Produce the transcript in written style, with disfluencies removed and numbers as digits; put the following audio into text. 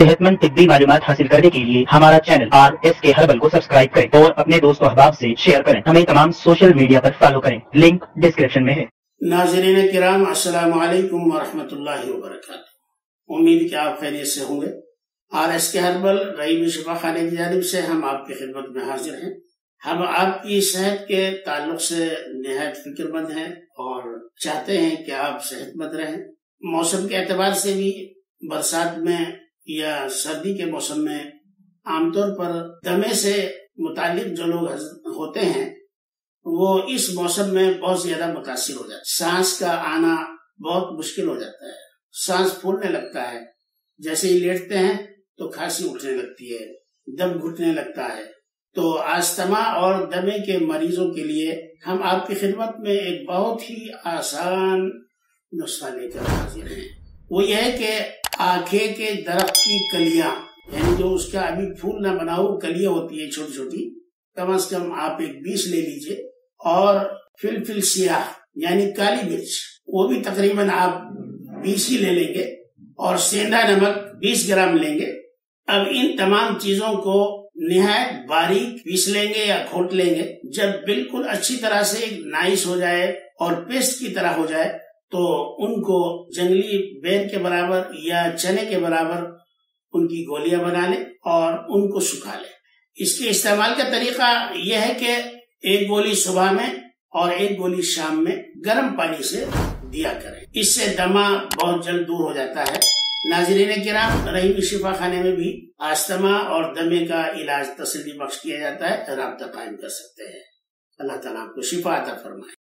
सेहत मंद तिब्बी मालूमात हासिल करने के लिए हमारा चैनल RSK हर्बल को सब्सक्राइब करें और अपने दोस्तों अहबाब से शेयर करें। हमें तमाम सोशल मीडिया पर फॉलो करें, लिंक डिस्क्रिप्शन में है। नाज़रीन किराम, अस्सलामु अलैकुम वरहमतुल्लाहि वबरकातुहू। उम्मीद कि आप खैरियत से होंगे। RSK हर्बल रईब शिफा खाने की जानिब से हम आपकी खिदमत में हाजिर हैं। हम आपकी सेहत के ताल्लुक से निहायत फिक्रमंद हैं और चाहते हैं कि आप सेहतमंद रहें। मौसम के एतबार से भी बरसात में या सर्दी के मौसम में आमतौर पर दमे से मुतालिक जो लोग होते हैं वो इस मौसम में बहुत ज्यादा मुतासिर हो जाते हैं। सांस का आना बहुत मुश्किल हो जाता है, सांस फूलने लगता है, जैसे ही लेटते हैं तो खांसी उठने लगती है, दम घुटने लगता है। तो अस्थमा और दमे के मरीजों के लिए हम आपकी खिदमत में एक बहुत ही आसान नुस्खा लेकर हाजिर हैं। वो यह है कि आखे के दरख्त की कलियां, यानी जो उसका अभी फूल न बना हो कलियां होती है छोटी छोटी, कम से कम आप एक 20 ले लीजिए। और फिलफिल सियाह यानी काली मिर्च, वो भी तकरीबन आप 20 ही ले लेंगे। और सेंधा नमक 20 ग्राम लेंगे। अब इन तमाम चीजों को निहायत बारीक पीस लेंगे या घोट लेंगे। जब बिल्कुल अच्छी तरह से नाइस हो जाए और पेस्ट की तरह हो जाए तो उनको जंगली बेर के बराबर या चने के बराबर उनकी गोलियां बना लें और उनको सुखा लें। इसके इस्तेमाल का तरीका यह है कि एक गोली सुबह में और एक गोली शाम में गर्म पानी से दिया करें। इससे दमा बहुत जल्द दूर हो जाता है। नाज़रीन किराम, रहीम शिफा खाने में भी अस्थमा और दमे का इलाज तसल्ली बख्श किया जाता है। राब्ता कायम कर सकते हैं। अल्लाह ताला आपको शिफा अता फरमाए।